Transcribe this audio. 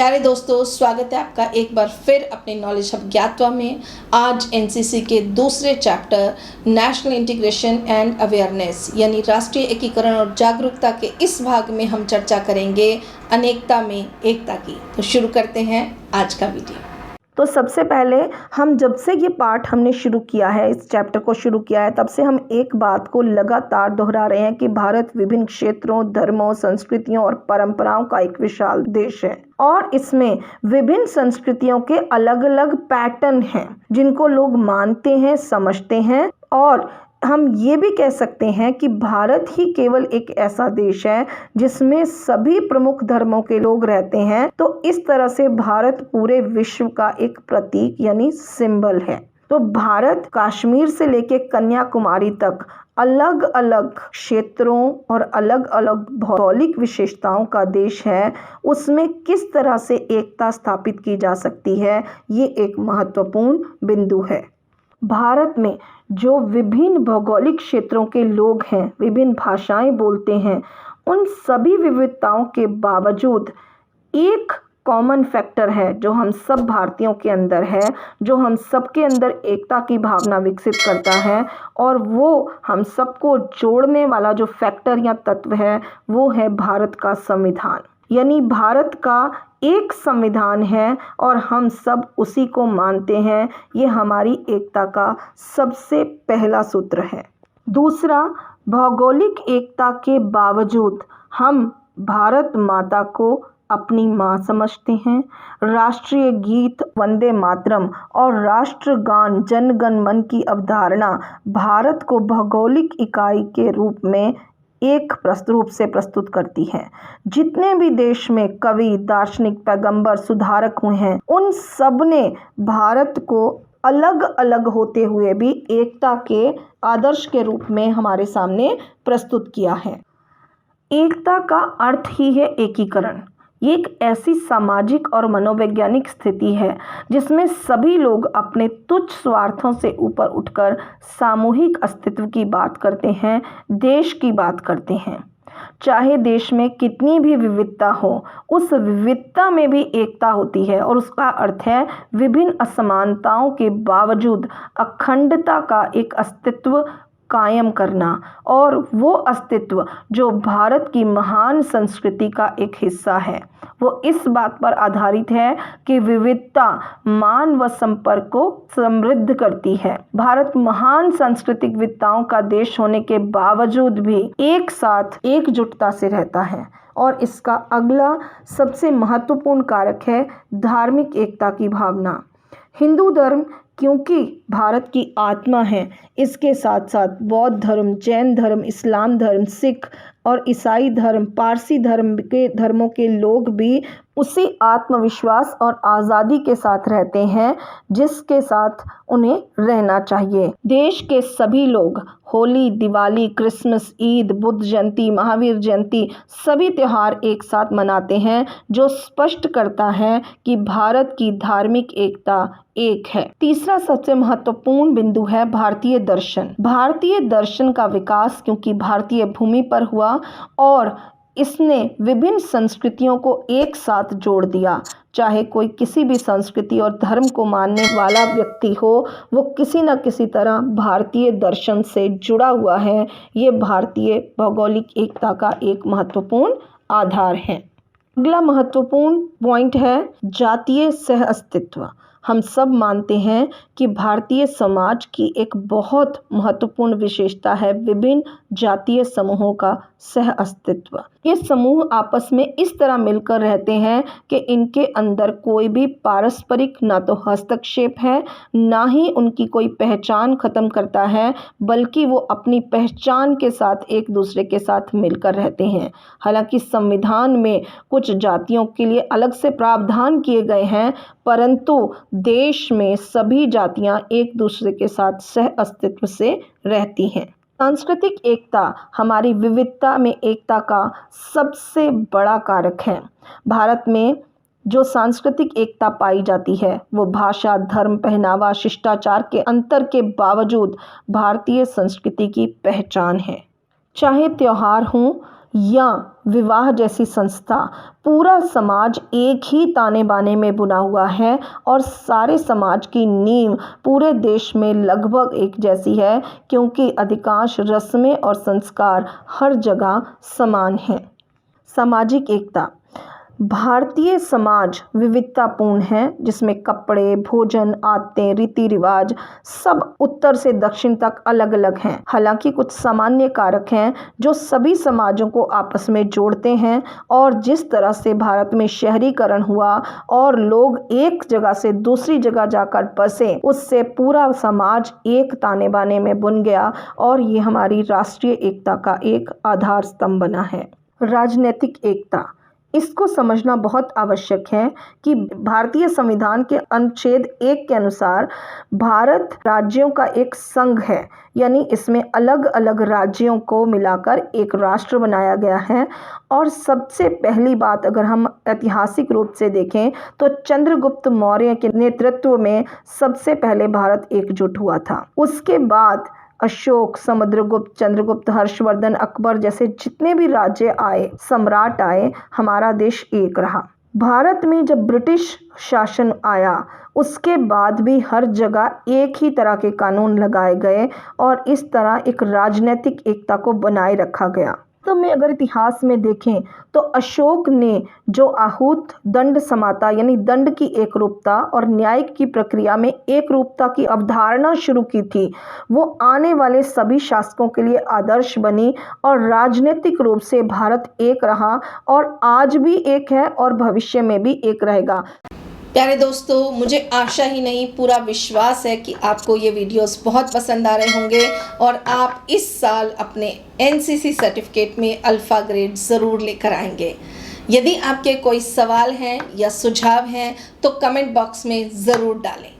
प्यारे दोस्तों, स्वागत है आपका एक बार फिर अपने नॉलेज हब ज्ञातवा में। आज एनसीसी के दूसरे chapter national integration and awareness यानी राष्ट्रीय एकीकरण और जागरूकता के इस भाग में हम चर्चा करेंगे अनेकता में एकता की। तो शुरू करते हैं आज का वीडियो। तो सबसे पहले हम जब से ये पाठ हमने शुरू किया है, इस चैप्टर को शुरू किया है, तब से हम एक बात को लगातार दोहरा रहे हैं कि भारत विभिन्न क्षेत्रों, धर्मों, संस्कृतियों और परंपराओं का एक विशाल देश है और इसमें विभिन्न संस्कृतियों के अलग अलग पैटर्न हैं जिनको लोग मानते हैं, समझते हैं। और हम ये भी कह सकते हैं कि भारत ही केवल एक ऐसा देश है जिसमें सभी प्रमुख धर्मों के लोग रहते हैं। तो इस तरह से भारत पूरे विश्व का एक प्रतीक यानी सिंबल है। तो भारत कश्मीर से लेके कन्याकुमारी तक अलग अलग क्षेत्रों और अलग अलग भौगोलिक विशेषताओं का देश है। उसमें किस तरह से एकता स्थापित की जा सकती है, ये एक महत्वपूर्ण बिंदु है। भारत में जो विभिन्न भौगोलिक क्षेत्रों के लोग हैं, विभिन्न भाषाएं बोलते हैं, उन सभी विविधताओं के बावजूद एक कॉमन फैक्टर है जो हम सब भारतीयों के अंदर है, जो हम सबके अंदर एकता की भावना विकसित करता है। और वो हम सबको जोड़ने वाला जो फैक्टर या तत्व है वो है भारत का संविधान। यानी भारत का एक संविधान है और हम सब उसी को मानते हैं। ये हमारी एकता का सबसे पहला सूत्र है। दूसरा, भौगोलिक एकता के बावजूद हम भारत माता को अपनी माँ समझते हैं। राष्ट्रीय गीत वंदे मातरम और राष्ट्रगान जन गण मन की अवधारणा भारत को भौगोलिक इकाई के रूप में एक रूप से प्रस्तुत करती है। जितने भी देश में कवि, दार्शनिक, पैगंबर, सुधारक हुए हैं, उन सब ने भारत को अलग अलग होते हुए भी एकता के आदर्श के रूप में हमारे सामने प्रस्तुत किया है। एकता का अर्थ ही है एकीकरण। ये एक ऐसी सामाजिक और मनोवैज्ञानिक स्थिति है जिसमें सभी लोग अपने तुच्छ स्वार्थों से ऊपर उठकर सामूहिक अस्तित्व की बात करते हैं, देश की बात करते हैं। चाहे देश में कितनी भी विविधता हो, उस विविधता में भी एकता होती है और उसका अर्थ है विभिन्न असमानताओं के बावजूद अखंडता का एक अस्तित्व कायम करना। और वो अस्तित्व जो भारत की महान संस्कृति का एक हिस्सा है, वो इस बात पर आधारित है कि विविधता मान व संपर्क को समृद्ध करती है। भारत महान सांस्कृतिक विविधताओं का देश होने के बावजूद भी एक साथ एकजुटता से रहता है। और इसका अगला सबसे महत्वपूर्ण कारक है धार्मिक एकता की भावना। हिंदू धर्म क्योंकि भारत की आत्मा है, इसके साथ साथ बौद्ध धर्म, जैन धर्म, इस्लाम धर्म, सिख और ईसाई धर्म, पारसी धर्मों के लोग भी उसी आत्मविश्वास और आज़ादी के साथ रहते हैं जिसके साथ उन्हें रहना चाहिए। देश के सभी लोग होली, दिवाली, क्रिसमस, ईद, बुद्ध जयंती, महावीर जयंती सभी त्यौहार एक साथ मनाते हैं, जो स्पष्ट करता है कि भारत की धार्मिक एकता एक है। तीसरा सबसे महत्वपूर्ण बिंदु है भारतीय दर्शन। भारतीय दर्शन का विकास क्योंकि भारतीय भूमि पर हुआ और इसने विभिन्न संस्कृतियों को एक साथ जोड़ दिया। चाहे कोई किसी भी संस्कृति और धर्म को मानने वाला व्यक्ति हो, वो किसी न किसी तरह भारतीय दर्शन से जुड़ा हुआ है। ये भारतीय भौगोलिक एकता का एक महत्वपूर्ण आधार है। अगला महत्वपूर्ण पॉइंट है जातीय सह अस्तित्व। हम सब मानते हैं कि भारतीय समाज की एक बहुत महत्वपूर्ण विशेषता है विभिन्न जातीय समूहों का सह अस्तित्व। ये समूह आपस में इस तरह मिलकर रहते हैं कि इनके अंदर कोई भी पारस्परिक ना तो हस्तक्षेप है, ना ही उनकी कोई पहचान खत्म करता है, बल्कि वो अपनी पहचान के साथ एक दूसरे के साथ मिलकर रहते हैं। हालांकि संविधान में कुछ जातियों के लिए अलग से प्रावधान किए गए हैं, परंतु देश में सभी जातियां एक दूसरे के साथ सह अस्तित्व से रहती हैं। सांस्कृतिक एकता हमारी विविधता में एकता का सबसे बड़ा कारक है। भारत में जो सांस्कृतिक एकता पाई जाती है वो भाषा, धर्म, पहनावा, शिष्टाचार के अंतर के बावजूद भारतीय संस्कृति की पहचान है। चाहे त्योहार हों या विवाह जैसी संस्था, पूरा समाज एक ही ताने बाने में बुना हुआ है और सारे समाज की नींव पूरे देश में लगभग एक जैसी है, क्योंकि अधिकांश रस्में और संस्कार हर जगह समान हैं। सामाजिक एकता। भारतीय समाज विविधतापूर्ण है, जिसमें कपड़े, भोजन, आदतें, रीति रिवाज सब उत्तर से दक्षिण तक अलग अलग हैं। हालांकि कुछ सामान्य कारक हैं जो सभी समाजों को आपस में जोड़ते हैं, और जिस तरह से भारत में शहरीकरण हुआ और लोग एक जगह से दूसरी जगह जाकर बसे, उससे पूरा समाज एक ताने बाने में बुन गया और ये हमारी राष्ट्रीय एकता का एक आधार स्तंभ बना है। राजनीतिक एकता। इसको समझना बहुत आवश्यक है कि भारतीय संविधान के अनुच्छेद 1 के अनुसार भारत राज्यों का एक संघ है, यानी इसमें अलग अलग राज्यों को मिलाकर एक राष्ट्र बनाया गया है। और सबसे पहली बात, अगर हम ऐतिहासिक रूप से देखें तो चंद्रगुप्त मौर्य के नेतृत्व में सबसे पहले भारत एकजुट हुआ था। उसके बाद अशोक, समुद्रगुप्त, चंद्रगुप्त, हर्षवर्धन, अकबर जैसे जितने भी राज्य आए, सम्राट आए, हमारा देश एक रहा। भारत में जब ब्रिटिश शासन आया, उसके बाद भी हर जगह एक ही तरह के कानून लगाए गए और इस तरह एक राजनीतिक एकता को बनाए रखा गया। तो में अगर इतिहास में देखें तो अशोक ने जो आहूत दंड समाता यानी दंड की एक रूपता और न्याय की प्रक्रिया में एक रूपता की अवधारणा शुरू की थी, वो आने वाले सभी शासकों के लिए आदर्श बनी और राजनीतिक रूप से भारत एक रहा और आज भी एक है और भविष्य में भी एक रहेगा। प्यारे दोस्तों, मुझे आशा ही नहीं पूरा विश्वास है कि आपको ये वीडियोस बहुत पसंद आ रहे होंगे और आप इस साल अपने एनसीसी सर्टिफिकेट में अल्फ़ा ग्रेड ज़रूर लेकर आएंगे। यदि आपके कोई सवाल हैं या सुझाव हैं तो कमेंट बॉक्स में ज़रूर डालें।